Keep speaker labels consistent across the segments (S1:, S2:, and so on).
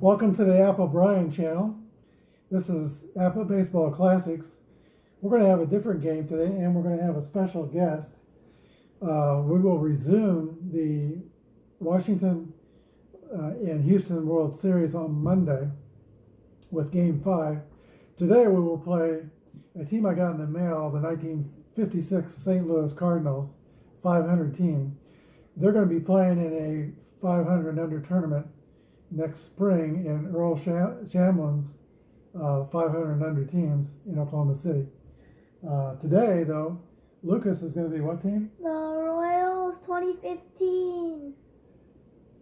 S1: Welcome to the APBA channel. This is APBA Baseball Classics. We're going to have a different game today, and we're going to have a special guest. We will resume the Washington and Houston World Series on Monday with Game 5. Today we will play a team I got in the mail, the 1956 St. Louis Cardinals 500 team. They're going to be playing in a 500 under tournament next spring in Earl Shamlin's 500 under teams in Oklahoma City. Today, though, Lucas is going to be what team?
S2: The Royals 2015.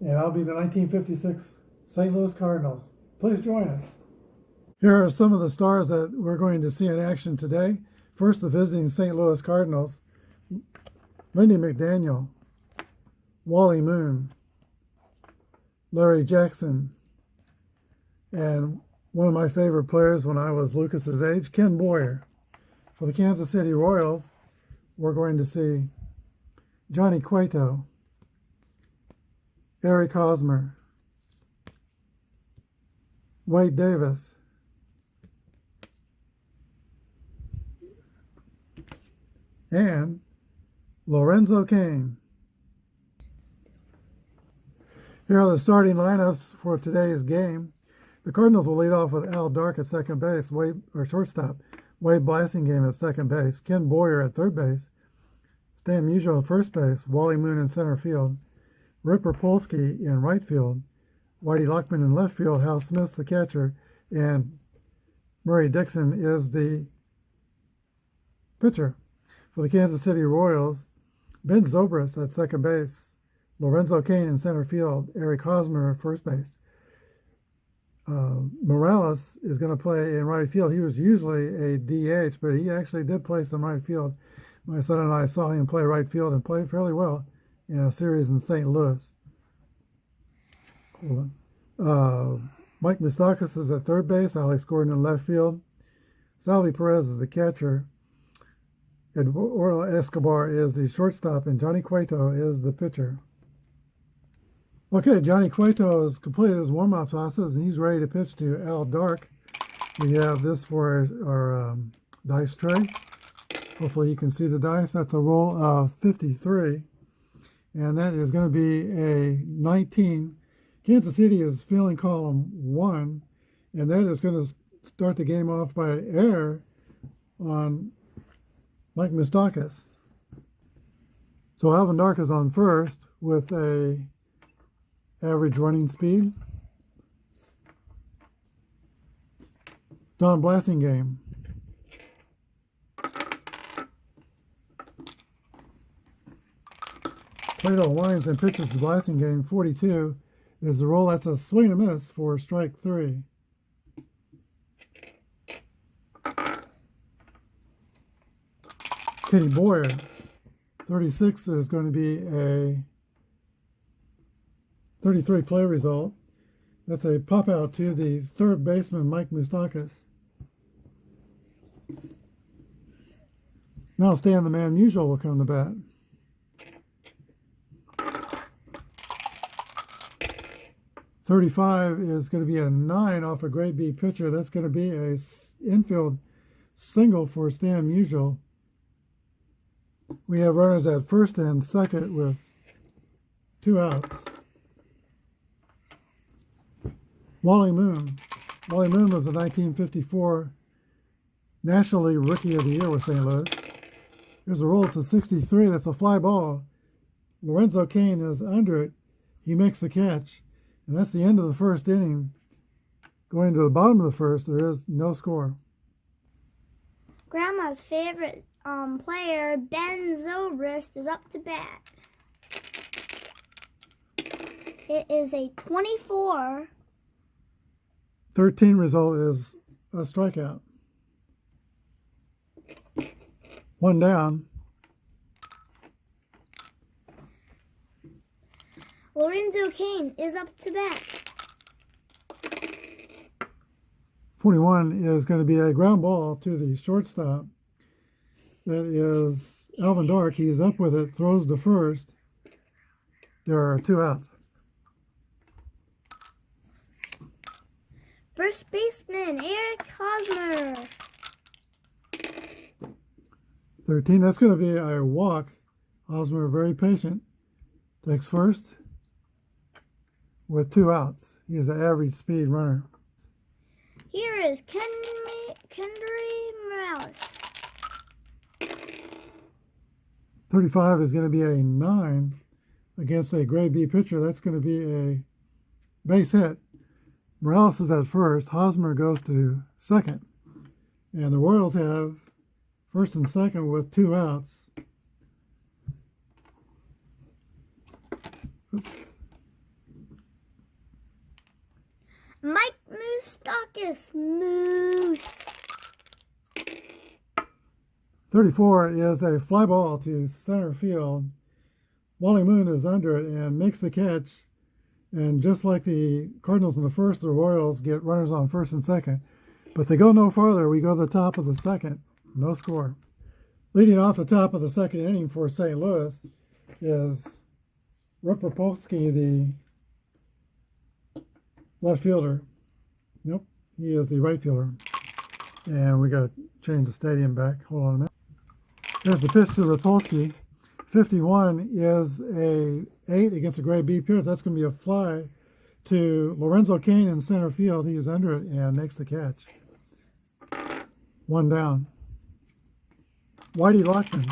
S1: And I'll be the 1956 St. Louis Cardinals. Please join us. Here are some of the stars that we're going to see in action today. First, the visiting St. Louis Cardinals. Lindy McDaniel, Wally Moon, Larry Jackson, and one of my favorite players when I was Lucas's age, Ken Boyer. For the Kansas City Royals, we're going to see Johnny Cueto, Eric Hosmer, Wade Davis, and Lorenzo Cain. Here are the starting lineups for today's game. The Cardinals will lead off with Al Dark at second base, shortstop, Wade Blasingame at second base, Ken Boyer at third base, Stan Musial at first base, Wally Moon in center field, Rip Rapolsky in right field, Whitey Lockman in left field, Hal Smith's the catcher, and Murray Dixon is the pitcher. For the Kansas City Royals, Ben Zobrist at second base, Lorenzo Cain in center field, Eric Hosmer at first base. Morales is going to play in right field. He was usually a DH, but he actually did play some right field. My son and I saw him play right field and play fairly well in a series in St. Louis. Hold on. Mike Moustakas is at third base, Alex Gordon in left field. Salvi Perez is the catcher. Eduardo Escobar is the shortstop, and Johnny Cueto is the pitcher. Okay, Johnny Cueto has completed his warm-up tosses, and he's ready to pitch to Al Dark. We have this for our dice tray. Hopefully you can see the dice. That's a roll of 53, and that is going to be a 19. Kansas City is filling column 1, and that is going to start the game off by an error on Mike Moustakas. So Alvin Dark is on first with a average running speed. Don Blasingame. Plato winds and pitches to Blasingame. 42 is the roll. That's a swing and a miss for strike 3. Kenny Boyer. 36 is going to be a 33 play result. That's a pop out to the third baseman, Mike Moustakas. Now Stan the Man Musial will come to bat. .35 is going to be a 9 off a grade B pitcher. That's going to be a infield single for Stan Musial. We have runners at first and second with 2 outs. Wally Moon. Wally Moon was the 1954 National League Rookie of the Year with St. Louis. Here's a roll. It's a 63. That's a fly ball. Lorenzo Cain is under it. He makes the catch. And that's the end of the first inning. Going to the bottom of the first, there is no score.
S2: Grandma's favorite player, Ben Zobrist, is up to bat. It is a 24.
S1: 13 result is a strikeout. 1 down.
S2: Lorenzo Cain is up to bat.
S1: 41 is going to be a ground ball to the shortstop. That is Alvin Dark. He's up with it, throws to first. There are 2 outs.
S2: First baseman, Eric Hosmer.
S1: 13, that's going to be a walk. Hosmer, very patient, takes first with 2 outs. He is an average speed runner.
S2: Here is Kendry Morales.
S1: 35 is going to be a 9 against a grade B pitcher. That's going to be a base hit. Morales is at first. Hosmer goes to second. And the Royals have first and second with 2 outs. Oops.
S2: Mike Moustakas. Moose.
S1: 34 is a fly ball to center field. Wally Moon is under it and makes the catch. And just like the Cardinals in the first, the Royals get runners on first and second. But they go no farther. We go to the top of the second. No score. Leading off the top of the second inning for St. Louis is Ripropolsky, the left fielder. Nope, he is the right fielder. And we got to change the stadium back. Hold on a minute. There's the pitch to Rapolsky. 51 is a 8 against a grade B pitcher. That's going to be a fly to Lorenzo Cain in center field. He is under it and makes the catch. 1 down. Whitey Lockman.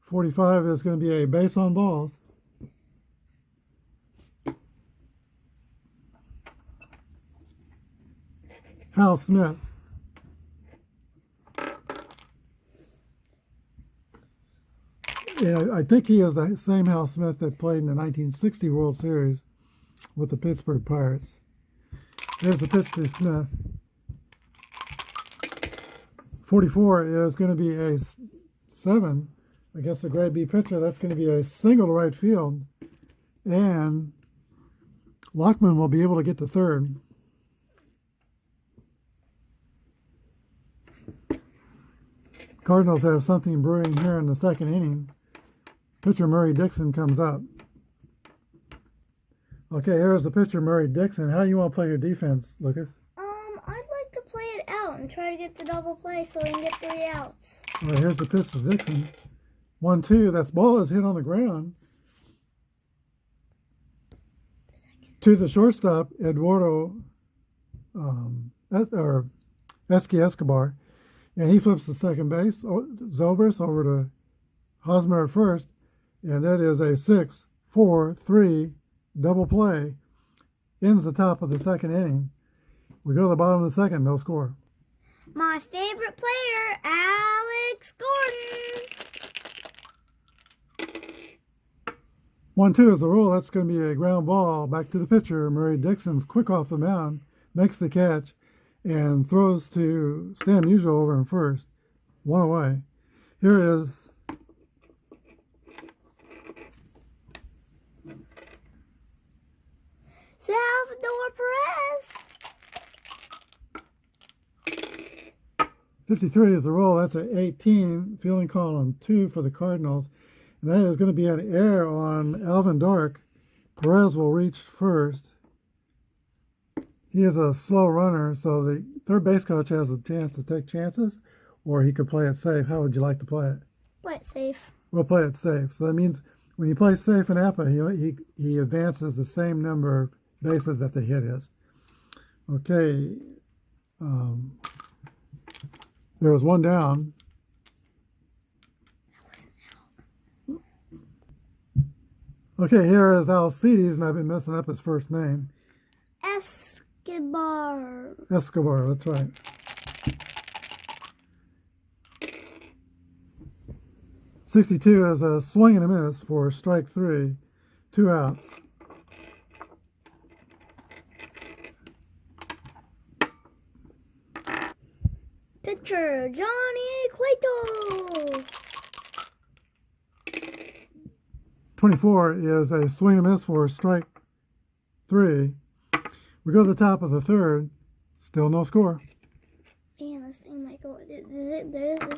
S1: 45 is going to be a base on balls. Hal Smith. Yeah, I think he is the same Hal Smith that played in the 1960 World Series with the Pittsburgh Pirates. There's the pitch to Smith. 44 is going to be a 7 against the grade B pitcher. That's going to be a single to right field. And Lockman will be able to get to third. Cardinals have something brewing here in the second inning. Pitcher Murray Dixon comes up. Okay, here's the pitcher Murray Dixon. How do you want to play your defense, Lucas?
S2: I'd like to play it out and try to get the double play so we can get 3 outs.
S1: All right, here's the pitch to Dixon. 1-2. That ball is hit on the ground. To the shortstop, Eduardo Esky Escobar. And he flips to second base. Zobrist over to Hosmer at first. And that is a 6-4-3 double play. Ends the top of the second inning. We go to the bottom of the second, no score.
S2: My favorite player, Alex Gordon.
S1: 1-2 is the rule. That's going to be a ground ball back to the pitcher. Murray Dixon's quick off the mound, makes the catch, and throws to Stan Musial over in first. 1 away. Here is
S2: Salvador Perez.
S1: 53 is the roll. That's an 18, fielding column 2 for the Cardinals. And that is going to be an error on Alvin Dark. Perez will reach first. He is a slow runner, so the third base coach has a chance to take chances, or he could play it safe. How would you like to play it?
S2: Play it safe.
S1: We'll play it safe. So that means when you play safe in APBA, he advances the same number of bases that the hit is. Okay. There was 1 down. Okay, here is Alcides, and I've been messing up his first name.
S2: Escobar.
S1: Escobar, that's right. .62 is a swing and a miss for strike 3, 2 outs.
S2: Pitcher Johnny Cueto.
S1: 24 is a swing and a miss for strike 3. We go to the top of the third. Still no score.
S2: Man, this thing might go. Is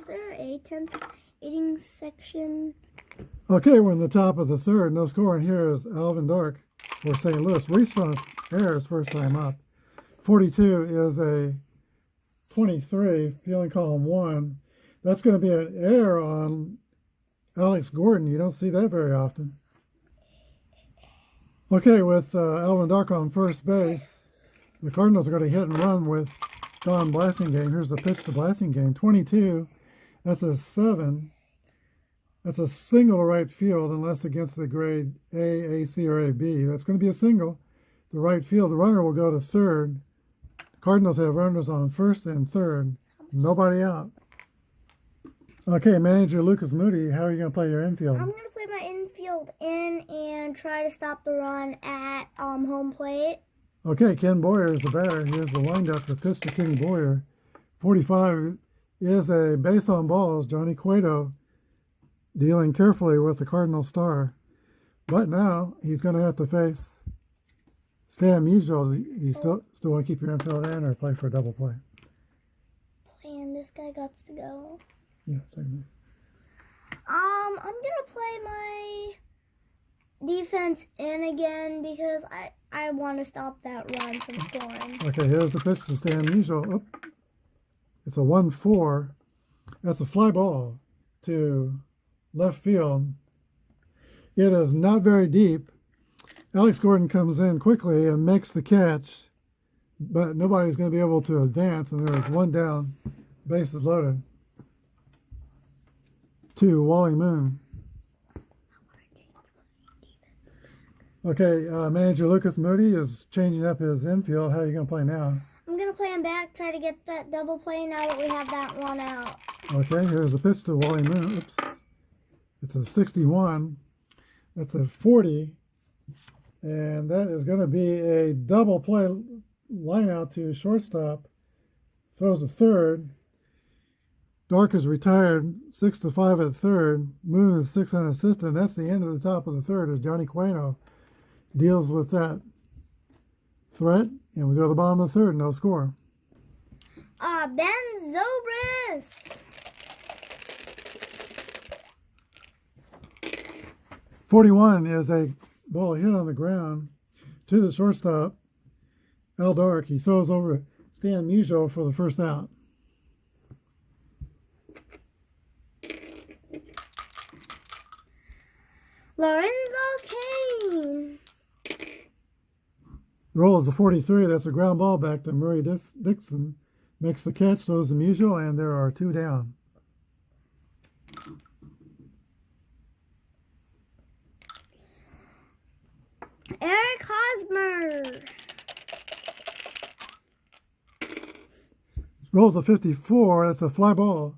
S2: there a 10th inning section?
S1: Okay, we're in the top of the third. No score. And here is Alvin Dark for St. Louis. Reached on Harris first time up. 42 is a 23, fielding column 1. That's going to be an error on Alex Gordon. You don't see that very often. Okay, with Alvin Dark on first base, the Cardinals are going to hit and run with Don Blasingame. Here's the pitch to Blasingame. 22, that's a 7. That's a single to right field unless against the grade A, AC, or AB. That's going to be a single to right field. The runner will go to third. The Cardinals have runners on first and third. Nobody out. Okay, manager Lucas Moody, how are you going to play your infield?
S2: I'm going to play my infield in and try to stop the run at home plate.
S1: Okay, Ken Boyer is the batter. Here's the windup. The pitch to Kenny Boyer. 45 is a base on balls. Johnny Cueto dealing carefully with the Cardinal star. But now he's going to have to face Stan Musial. Do you still want to keep your infield in or play for a double play?
S2: Playing, this guy got to go.
S1: Yeah, second.
S2: I'm gonna play my defense in again because I want to stop that run from scoring.
S1: Okay, here's the pitch to Stan Musial. Oh, it's a 1-4. That's a fly ball to left field. It is not very deep. Alex Gordon comes in quickly and makes the catch, but nobody's going to be able to advance, and there is one down, bases loaded, to Wally Moon. Okay, manager Lucas Moody is changing up his infield. How are you going to play now?
S2: I'm going to play him back, try to get that double play now that we have that one out.
S1: Okay, here's a pitch to Wally Moon. Oops. It's a 61. That's a 40. And that is going to be a double play line out to shortstop. Throws to third. Dark is retired 6-5 at third. Moon is 6 unassisted. That's the end of the top of the third as Johnny Cueto deals with that threat. And we go to the bottom of the third, no score.
S2: Ben Zobrist.
S1: 41 is a ball hit on the ground to the shortstop, Al Dark. He throws over Stan Musial for the first out.
S2: Lorenzo Kane.
S1: The roll is a 43. That's a ground ball back to Murray Dixon. Makes the catch, throws to Musial, and there are 2 down.
S2: Eric Hosmer.
S1: Rolls a 54. That's a fly ball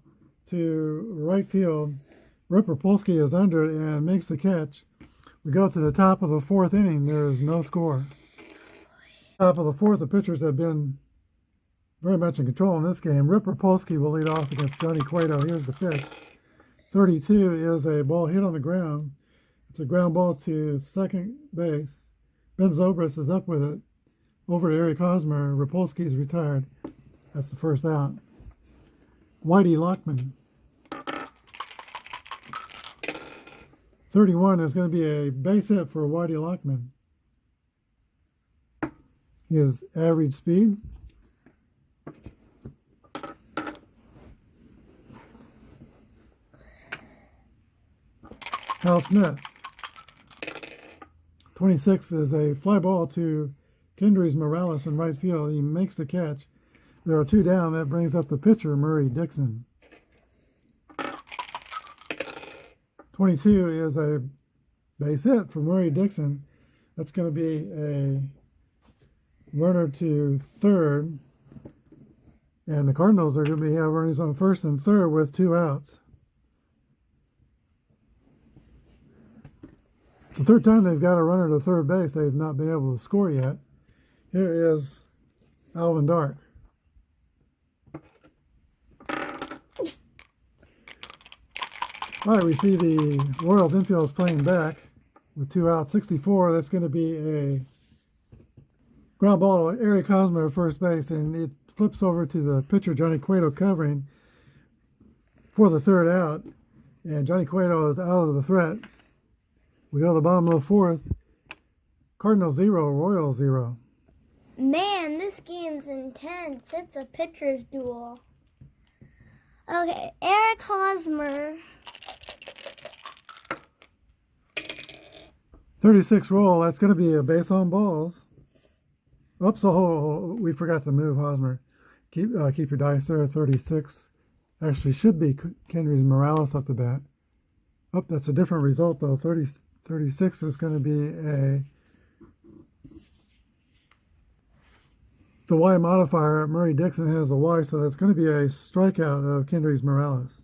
S1: to right field. Rip Rapolsky is under it and makes the catch. We go to the top of the 4th inning. There is no score. Top of the 4th, the pitchers have been very much in control in this game. Rip Rapolsky will lead off against Johnny Cueto. Here's the pitch. 32 is a ball hit on the ground. It's a ground ball to second base. Ben Zobrist is up with it. Over to Eric Hosmer. Rapolsky is retired. That's the first out. Whitey Lockman. 31 is going to be a base hit for Whitey Lockman. His average speed. Hal Smith. 26 is a fly ball to Kendrys Morales in right field. He makes the catch. There are 2 down. That brings up the pitcher, Murray Dixon. 22 is a base hit for Murray Dixon. That's going to be a runner to third. And the Cardinals are going to have runners on first and third with 2 outs. It's the 3rd time they've got a runner to third base. They've not been able to score yet. Here is Alvin Dark. All right, we see the Royals infield is playing back with 2 outs. 64, that's going to be a ground ball to Eric Hosmer at first base, and it flips over to the pitcher, Johnny Cueto, covering for the 3rd out. And Johnny Cueto is out of the threat. We go to the bottom of the 4th. Cardinals 0, Royals 0.
S2: Man, this game's intense. It's a pitcher's duel. Okay, Eric Hosmer.
S1: 36 roll. That's going to be a base on balls. Oops, we forgot to move Hosmer. Keep your dice there. 36. Actually, should be Kendrys Morales up the bat. Oh, that's a different result though. 36 is going to be the Y modifier. Murray Dixon has a Y, so that's going to be a strikeout of Kendrys Morales.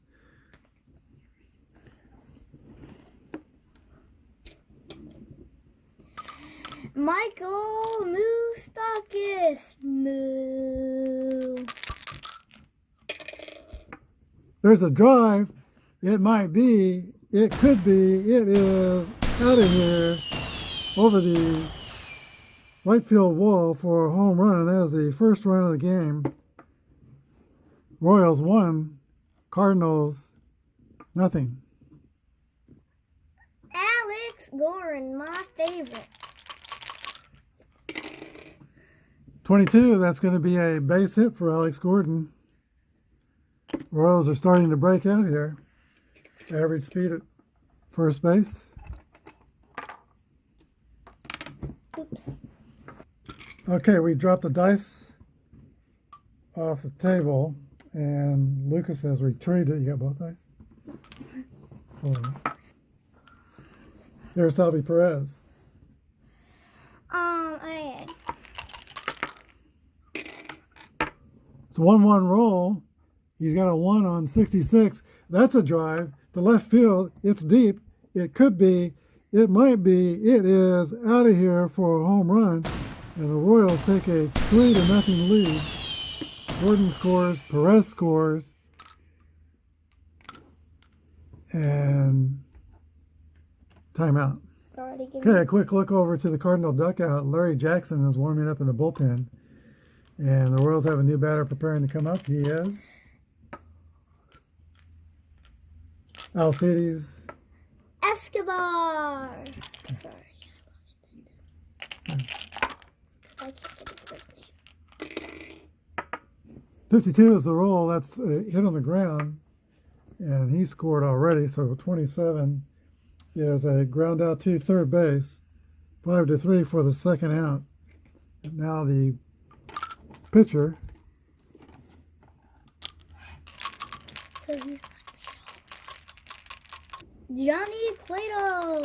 S2: Michael Moustakis. Moo.
S1: There's a drive. It might be. It could be. It is out of here over the right field wall for a home run. That is the first run of the game. Royals 1, Cardinals nothing.
S2: Alex Gordon, my favorite.
S1: 22, that's going to be a base hit for Alex Gordon. Royals are starting to break out here. Average speed at first base.
S2: Oops.
S1: Okay, we dropped the dice off the table, and Lucas has retreated. You got both dice? Hold on. There's Salvi Perez.
S2: Okay.
S1: It's a 1-1 roll. He's got a 1 on 66. That's a drive. The left field, it's deep. It could be. It might be. It is out of here for a home run. And the Royals take a 3-0 lead. Gordon scores. Perez scores. And timeout. Okay, a quick look over to the Cardinal dugout. Larry Jackson is warming up in the bullpen. And the Royals have a new batter preparing to come up. He is Alcides
S2: Escobar. Sorry. I can't get his first name.
S1: 52 is the roll. That's a hit on the ground. And he scored already. So 27 is a ground out to third base. 5-3 for the second out. And now the pitcher.
S2: Johnny Cueto.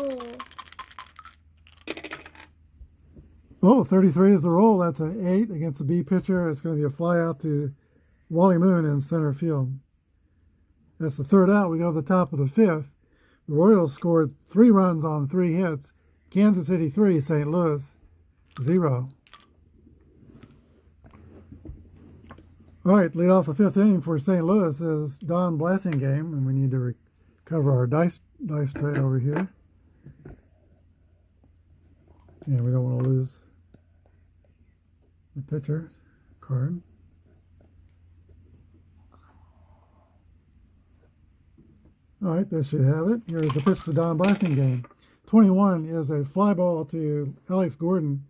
S1: Oh, 33 is the roll. That's an 8 against the B pitcher. It's going to be a fly out to Wally Moon in center field. That's the third out. We go to the top of the fifth. The Royals scored 3 runs on 3 hits. Kansas City 3, St. Louis 0. All right, lead off the fifth inning for St. Louis is Don Blasingame, and we need to recover our dice tray over here. And we don't want to lose the pitcher's card. All right, this should have it. Here's the pitch to Don Blasingame. 21 is a fly ball to Alex Gordon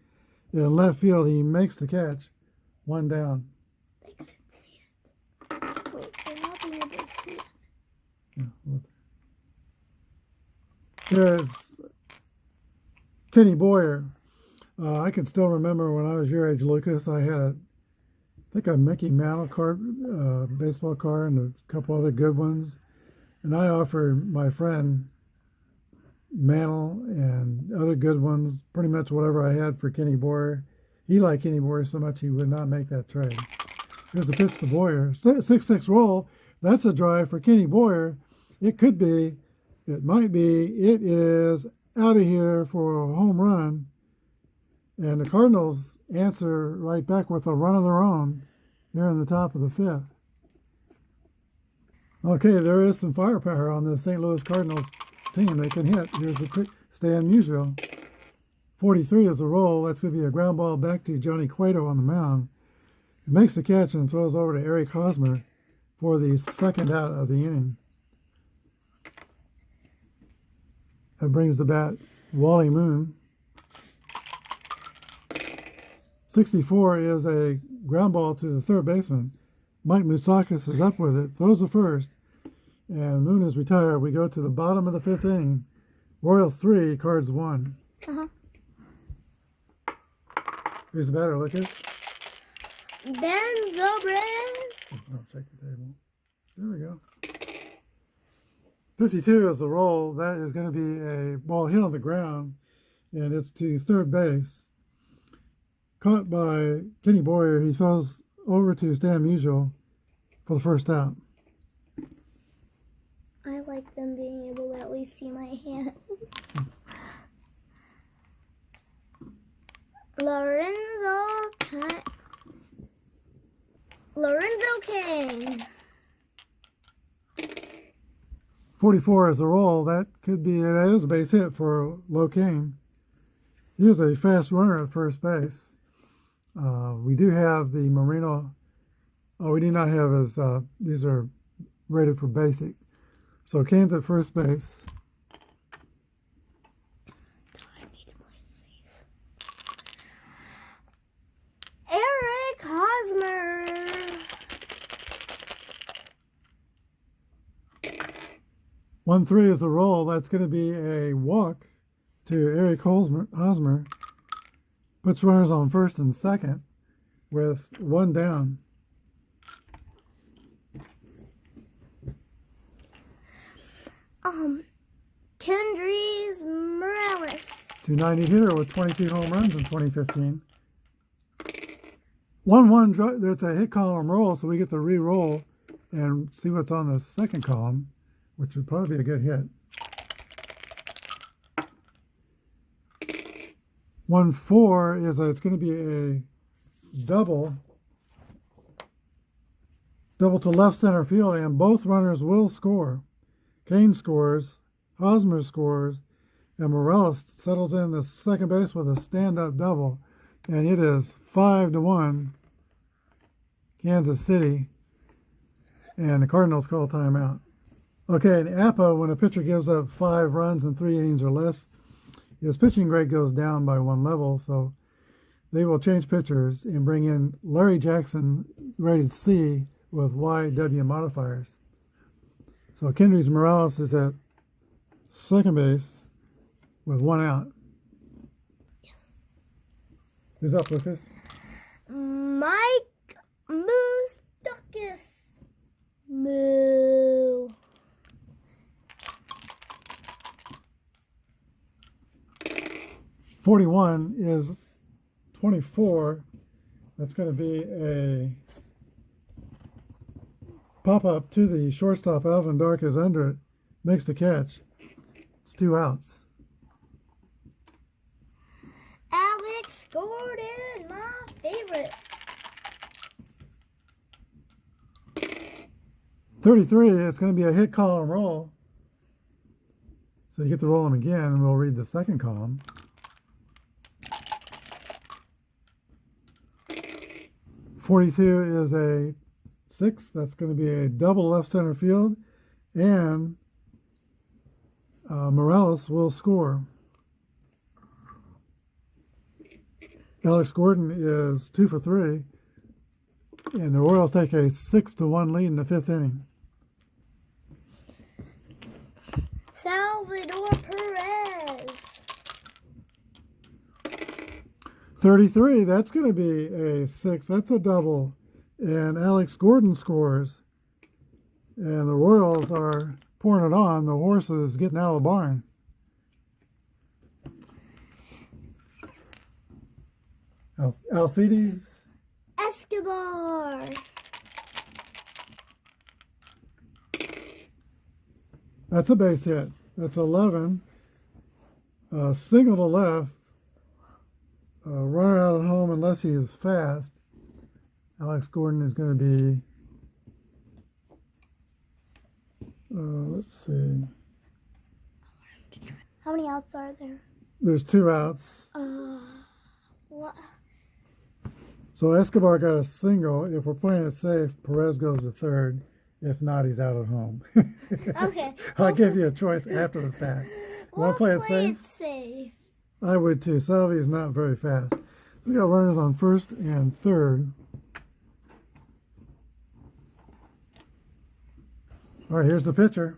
S1: in left field. He makes the catch. 1 down.
S2: Wait, they're not being able to see it.
S1: Yeah, there's Kenny Boyer. I can still remember when I was your age, Lucas. I had I think a Mickey Mantle card, baseball card, and a couple other good ones. And I offered my friend Mantle and other good ones, pretty much whatever I had for Kenny Boyer. He liked Kenny Boyer so much he would not make that trade. Here's the pitch to Boyer. 6-6 roll. That's a drive for Kenny Boyer. It could be. It might be. It is out of here for a home run. And the Cardinals answer right back with a run of their own here in the top of the fifth. Okay, there is some firepower on the St. Louis Cardinals team. They can hit. Here's the quick Stan Musial. 43 is the roll. That's going to be a ground ball back to Johnny Cueto on the mound. He makes the catch and throws over to Eric Hosmer for the second out of the inning. That brings the bat Wally Moon. 64 is a ground ball to the third baseman. Mike Moustakis is up with it, throws the first, and Moon is retired. We go to the bottom of the fifth inning. Royals 3, Cards 1.
S2: Uh-huh.
S1: Who's the batter, Lucas?
S2: Ben Zobrist.
S1: Let's check the table. There we go. 52 is the roll. That is going to be a ball hit on the ground, and it's to third base. Caught by Kenny Boyer. He throws over to Stan Musial for the first out.
S2: I like them being able to at least see my hand. Lorenzo King.
S1: 44 is the roll. That is a base hit for Locaine. He is a fast runner at first base. We do have the Marino. Oh, we do not have his. These are rated for basic. So Kane's at first base.
S2: Eric Hosmer.
S1: 1-3 is the roll. That's going to be a walk to Eric Hosmer. Puts runners on first and second with one down.
S2: Kendrys Morales.
S1: 290 hitter with 22 home runs in 2015. 1-1, there's a hit column roll, so we get to re-roll and see what's on the second column, which would probably be a good hit. 1-4 is it's going to be a double to left center field, and both runners will score. Kane scores, Hosmer scores, and Morales settles in the second base with a stand-up double, and it is 5-1 Kansas City, and the Cardinals call timeout. Okay, in APBA, when a pitcher gives up 5 runs in 3 innings or less, his pitching grade goes down by 1 level, so they will change pitchers and bring in Larry Jackson, rated C, with YW modifiers. So Kendrys Morales is at second base with 1 out.
S2: Yes.
S1: Who's up, Lucas?
S2: Mike Moustakis. Moo.
S1: 41 is 24. That's going to be a pop-up to the shortstop. Alvin Dark is under it. Makes the catch. It's 2 outs.
S2: Alex Gordon, my favorite.
S1: 33, it's going to be a hit column roll. So you get to roll them again, and we'll read the second column. 42 is a 6. That's going to be a double left center field, and Morales will score. Alex Gordon is 2 for 3, and the Royals take a 6-1 lead in the 5th inning.
S2: Salvador Perez.
S1: 33, that's going to be a 6. That's a double. And Alex Gordon scores. And the Royals are pouring it on. The horse is getting out of the barn. Alcides
S2: Escobar.
S1: That's a base hit. That's 11. Single to left. Runner out at home unless he is fast. Alex Gordon is going to be, let's see.
S2: How many outs are there?
S1: There's 2 outs.
S2: What?
S1: So Escobar got a single. If we're playing it safe, Perez goes to third. If not, he's out at home.
S2: Okay.
S1: I'll give you a choice after the fact.
S2: We'll
S1: Want to play it
S2: play
S1: safe?
S2: it safe.
S1: I would too. Salvi is not very fast. So we got runners on first and third. All right, here's the pitcher.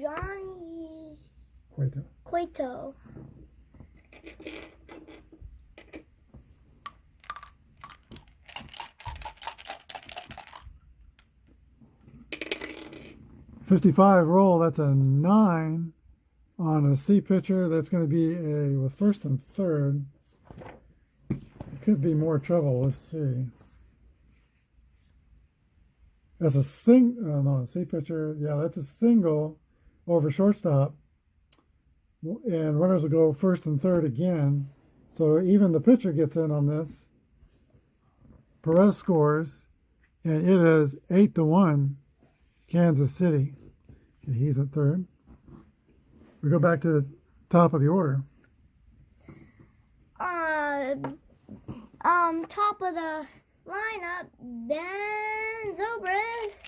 S2: Johnny
S1: Cueto.
S2: Cueto.
S1: .55 roll, that's a 9 on a C pitcher. That's going to be a with first and third. It could be more trouble. Let's see. That's a C pitcher. Yeah, that's a single over shortstop. And runners will go first and third again. So even the pitcher gets in on this. Perez scores, and it is 8-1 Kansas City. And he's at third. We go back to the top of the order.
S2: Top of the lineup, Ben Zobrist.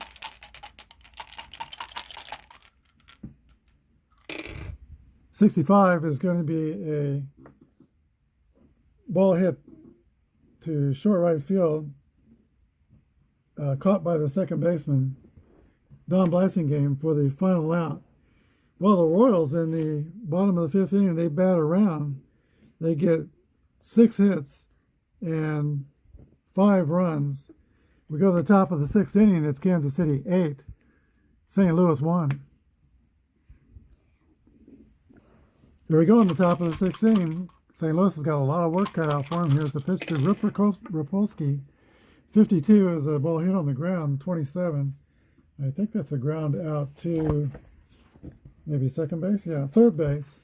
S1: .65 is going to be a ball hit to short right field, caught by the second baseman, Don Blasingame, for the final out. Well, the Royals in the bottom of the fifth inning, they bat around. They get 6 hits and 5 runs. We go to the top of the sixth inning. It's Kansas City 8, St. Louis 1. There we go in the top of the sixth inning. St. Louis has got a lot of work cut out for him. Here's the pitch to Rapolsky. 52 is a ball hit on the ground. 27. I think that's a ground out to maybe second base. Yeah, third base.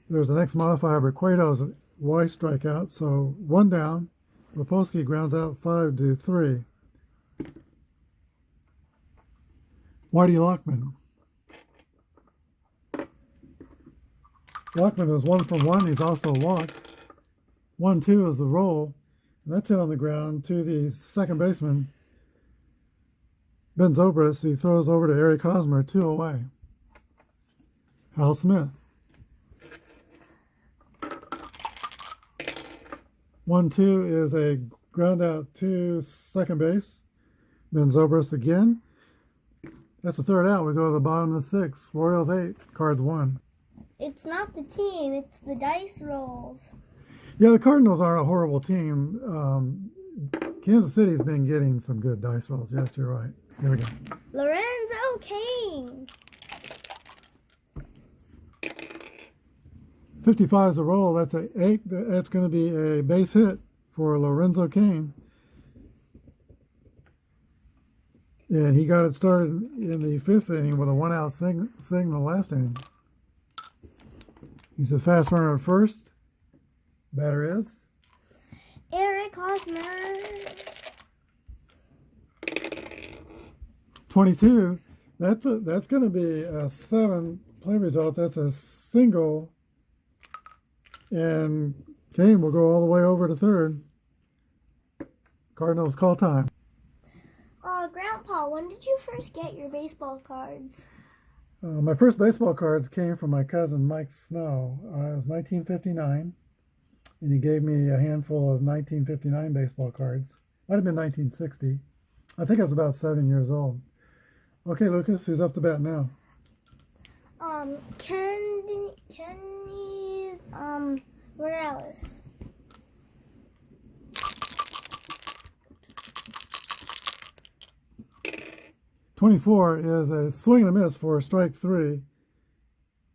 S1: There's the next modifier, but Cueto's Y strikeout. So 1 down. Rapolsky grounds out 5-3. Whitey Lockman. Lockman is 1 for 1. He's also walked. 1-2 is the roll. And that's hit on the ground to the second baseman, Ben Zobrist, who throws over to Eric Hosmer, 2 away. Hal Smith. 1-2 is a ground out to second base. Ben Zobrist again. That's the third out. We go to the bottom of the sixth. Royals 8, Cards 1.
S2: It's not the team, it's the dice rolls.
S1: Yeah, the Cardinals are a horrible team. Kansas City's been getting some good dice rolls. Yes, you're right. Here we go.
S2: Lorenzo Cain.
S1: 55 is the roll. That's a 8. That's going to be a base hit for Lorenzo Cain. And he got it started in the fifth inning with a 1-out single last inning. He's a fast runner at first. Batter is
S2: Eric Hosmer.
S1: 22. That's going to be a 7 play result. That's a single, and Kane will go all the way over to third. Cardinals call time.
S2: Grandpa, when did you first get your baseball cards?
S1: My first baseball cards came from my cousin Mike Snow. It was 1959, and he gave me a handful of 1959 baseball cards. Might have been 1960. I think I was about 7 years old. Okay, Lucas, who's up to bat now?
S2: Kenny, Morales.
S1: 24 is a swing and a miss for strike 3.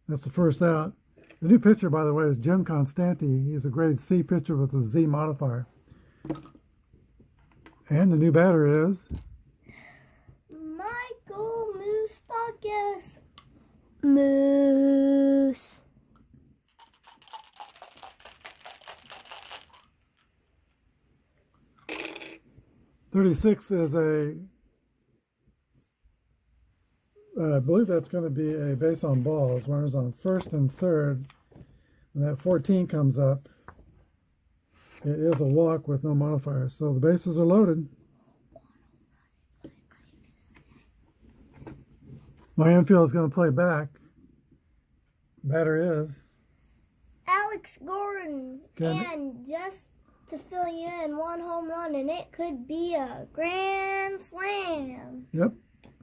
S1: That's the first out. The new pitcher, by the way, is Jim Constanti. He's a grade C pitcher with a Z modifier. And the new batter is
S2: Michael Moustakas. Moose.
S1: .36 is I believe that's going to be a base on balls. Runners on first and third. And that 14 comes up. It is a walk with no modifiers. So the bases are loaded. My infield is going to play back. Batter is
S2: Alex Gordon.
S1: Can-
S2: And just to fill you in, 1 home run, and it could be a grand slam.
S1: Yep.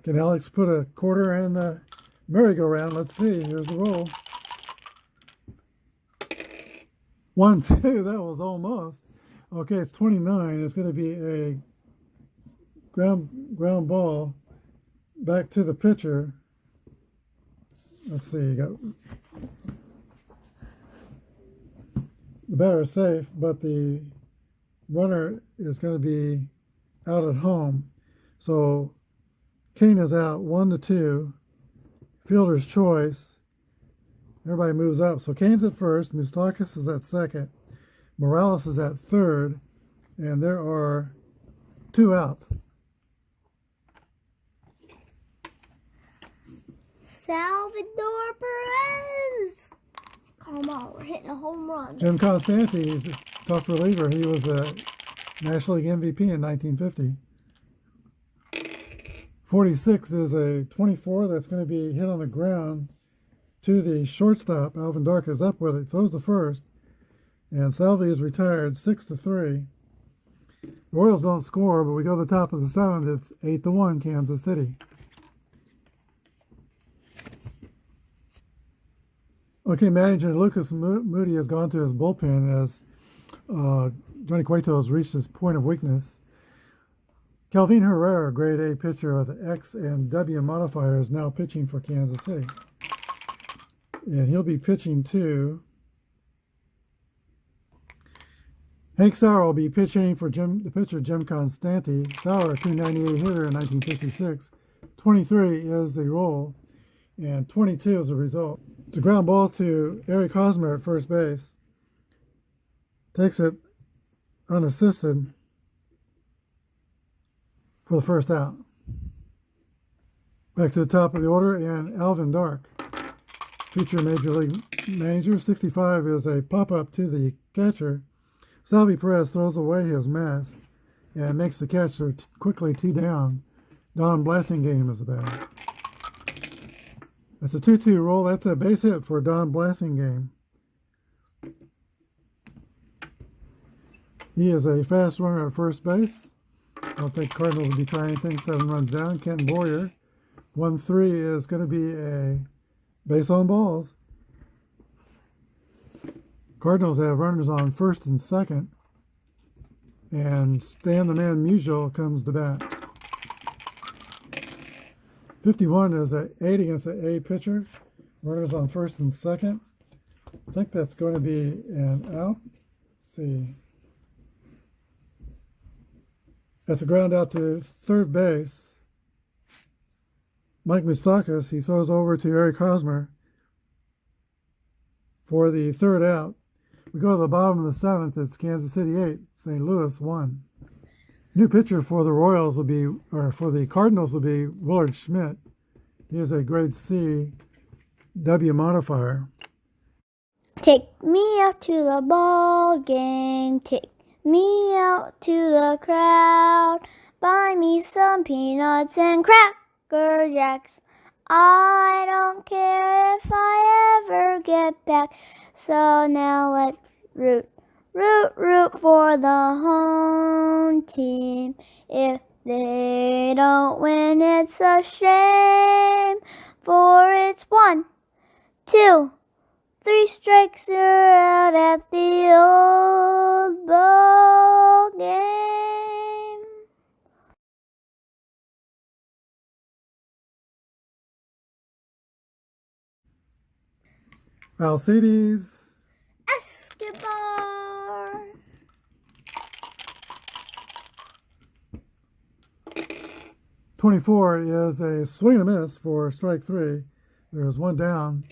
S1: Can Alex put a quarter in the merry-go-round? Let's see. Here's the roll. 1, 2. That was almost. Okay, it's 29. It's going to be a ground ball back to the pitcher. Let's see. You got the batter is safe, but the runner is going to be out at home. So Kane is out 1-2. Fielder's choice. Everybody moves up. So Kane's at first. Moustakis is at second. Morales is at third. And there are 2 outs.
S2: Salvador Perez. Come on, we're hitting a home run.
S1: Jim Constanti is a tough reliever. He was a National League MVP in 1950. 46 is a 24 that's going to be hit on the ground to the shortstop. Alvin Dark is up with it, throws the first, and Salvi is retired 6-3. The Royals don't score, but we go to the top of the 7th. It's 8-1 Kansas City. Okay, manager Lucas Moody has gone to his bullpen as Johnny Cueto has reached his point of weakness. Calvin Herrera, grade A pitcher with X and W modifier, is now pitching for Kansas City. And he'll be pitching to Hank Sauer will be pitching for the pitcher Jim Constanti. Sauer, a 298 hitter in 1956. 23 is the roll, and 22 is the result. It's a ground ball to Eric Hosmer at first base. Takes it unassisted for the first out. Back to the top of the order, and Alvin Dark, future Major League manager. 65 is a pop-up to the catcher. Salvi Perez throws away his mask and makes the catch quickly 2 down. Don Blasingame is the batter. That's a 2-2 roll. That's a base hit for Don Blasingame. He is a fast runner at first base. I don't think Cardinals will be trying anything. 7 runs down. Ken Boyer. 1-3 is going to be a base on balls. Cardinals have runners on first and second. And Stan the Man Musial comes to bat. 51 is an 8 against the A pitcher. Runners on first and second. I think that's going to be an out. Let's see. That's a ground out to third base. Mike Moustakis, he throws over to Eric Hosmer for the third out. We go to the bottom of the 7th. It's Kansas City 8, St. Louis 1. New pitcher for the Royals will be, or for the Cardinals will be Willard Schmidt. He is a grade C W modifier.
S2: Take me out to the ball game. Take me out to the crowd. Buy me some peanuts and Cracker Jacks. I don't care if I ever get back. So now let's root for the home team. If they don't win, it's a shame. For it's 1, 2, 3 strikes, you're out at the old ball game.
S1: Alcides.
S2: Escobar.
S1: .24 is a swing and a miss for strike 3. There's 1 down.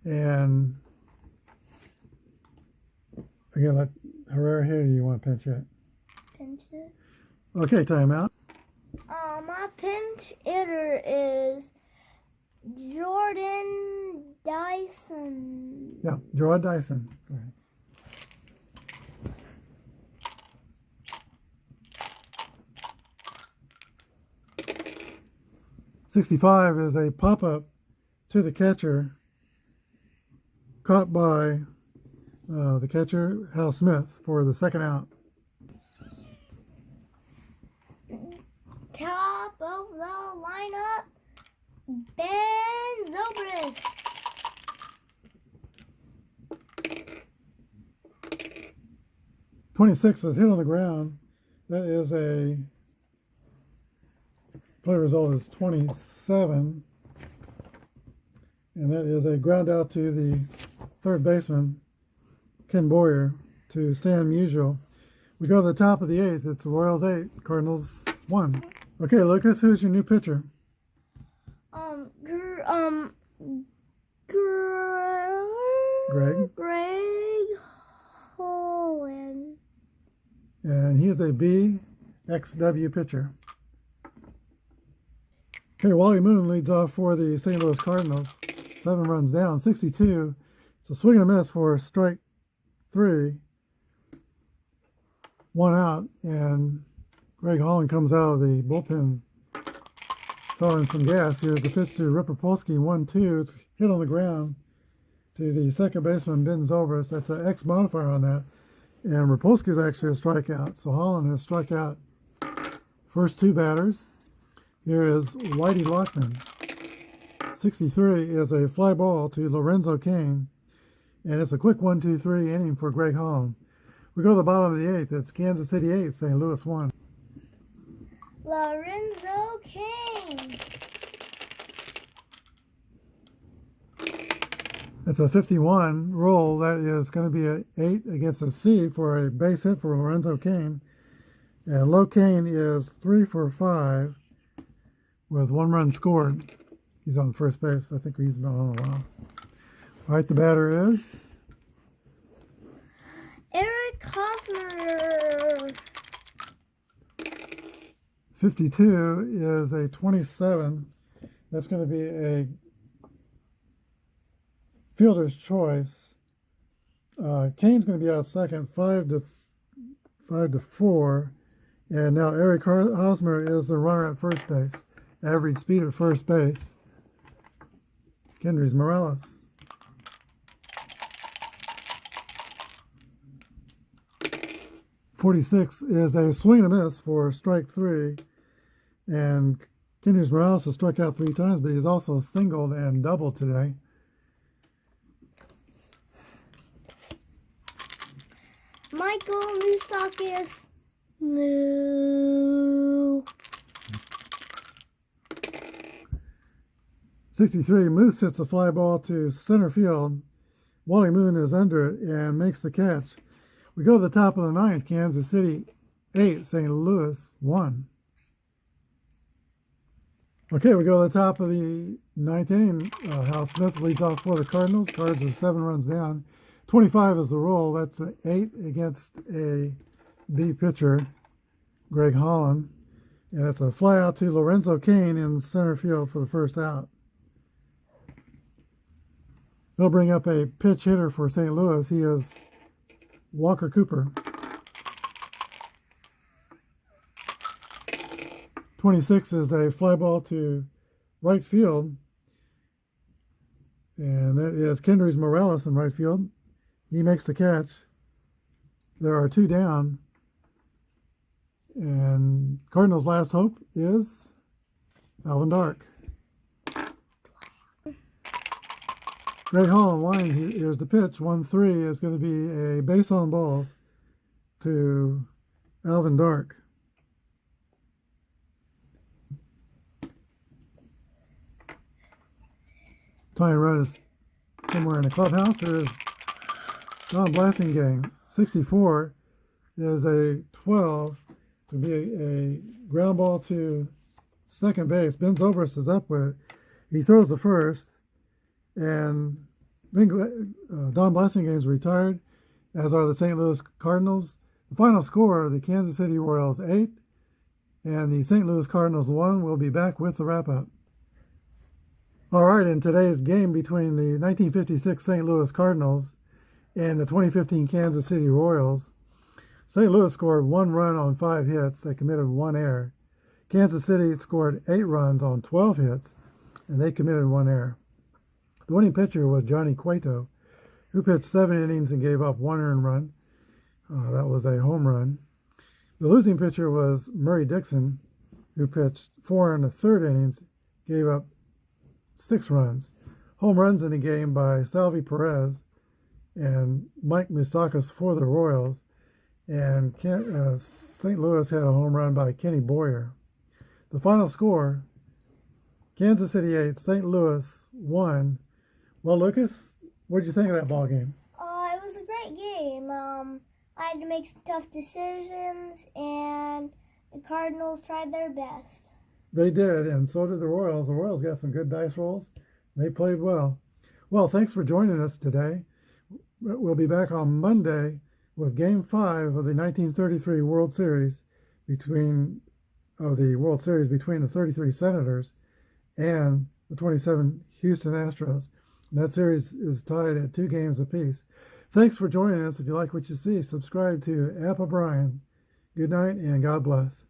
S1: And again, let Herrera hit, or you want to pinch hit?
S2: Pinch hit.
S1: Okay, timeout.
S2: My pinch hitter is Jordan Dyson.
S1: Yeah, Gerard Dyson. Go ahead. .65 is a pop-up to the catcher, caught by the catcher, Hal Smith, for the second out.
S2: Top of the lineup, Ben Zobrist.
S1: 26 is hit on the ground. That is a play result is 27. And that is a ground out to the third baseman, Ken Boyer, to Stan Musial. We go to the top of the eighth. It's the Royals 8, Cardinals 1. Okay, Lucas, who's your new pitcher?
S2: Greg Holland.
S1: And he is a BXW pitcher. Okay, Wally Moon leads off for the St. Louis Cardinals. 7 runs down, 62. It's a swing and a miss for strike 3. 1 out, and Greg Holland comes out of the bullpen throwing some gas. Here's the pitch to Ripopolsky, 1-2. It's hit on the ground to the second baseman, Ben Zobrist. That's an X modifier on that. And Ripolsky is actually a strikeout. So Holland has struck out first 2 batters. Here is Whitey Lockman. 63 is a fly ball to Lorenzo Cain. And it's a quick 1-2-3 inning for Greg Holland. We go to the bottom of the eighth. It's Kansas City 8, St. Louis 1.
S2: Lorenzo Cain.
S1: It's a 51 roll. That is going to be an 8 against a C for a base hit for Lorenzo Cain. And Locaine is 3 for 5 with 1 run scored. He's on first base. I think he's been on a while. All right, the batter is
S2: Eric Hosmer.
S1: 52 is a 27. That's going to be a fielder's choice. Kane's going to be out second, 5-4. And now Eric Hosmer is the runner at first base. Average speed at first base. Kendrys Morales. 46 is a swing and a miss for strike 3. And Kendrys Morales has struck out 3 times, but he's also singled and doubled today.
S2: Michael Moustakis. No.
S1: 63, Moose hits a fly ball to center field. Wally Moon is under it and makes the catch. We go to the top of the ninth. Kansas City 8, St. Louis 1. Okay, we go to the top of the ninth inning. Hal Smith leads off for the Cardinals. Cards are 7 runs down. 25 is the roll. That's an 8 against a B pitcher, Greg Holland. And it's a fly out to Lorenzo Cain in center field for the first out. They'll bring up a pitch hitter for St. Louis. He is Walker Cooper. 26 is a fly ball to right field. And that is Kendrys Morales in right field. He makes the catch. There are 2 down. And Cardinals' last hope is Alvin Dark. Greg Holland lines, here's the pitch. 1-3 is going to be a base on balls to Alvin Dark. Tying run is somewhere in the clubhouse. There is Don Blasingame. 64 is a 12. To be a ground ball to second base. Ben Zobrist is up with it. He throws the first. And Don Blasingame is retired, as are the St. Louis Cardinals. The final score, the Kansas City Royals 8 and the St. Louis Cardinals 1. We'll be back with the wrap-up. All right, in today's game between the 1956 St. Louis Cardinals and the 2015 Kansas City Royals, St. Louis scored 1 run on 5 hits. They committed 1 error. Kansas City scored 8 runs on 12 hits, and they committed 1 error. The winning pitcher was Johnny Cueto. who pitched 7 innings and gave up 1 earned run. That was a home run. The losing pitcher was Murray Dixon, who pitched 4 1/3 innings, gave up 6 runs. Home runs in the game by Salvi Perez and Mike Moustakas for the Royals. And St. Louis had a home run by Kenny Boyer. The final score, Kansas City 8, St. Louis 1. Well, Lucas, what did you think of that ball game?
S2: It was a great game. I had to make some tough decisions, and the Cardinals tried their best.
S1: They did, and so did the Royals. The Royals got some good dice rolls. They played well. Well, thanks for joining us today. We'll be back on Monday with Game 5 of the 1933 World Series between the 33 Senators and the 27 Houston Astros. And that series is tied at 2 games apiece. Thanks for joining us. If you like what you see, subscribe to APBA Brian. Good night and God bless.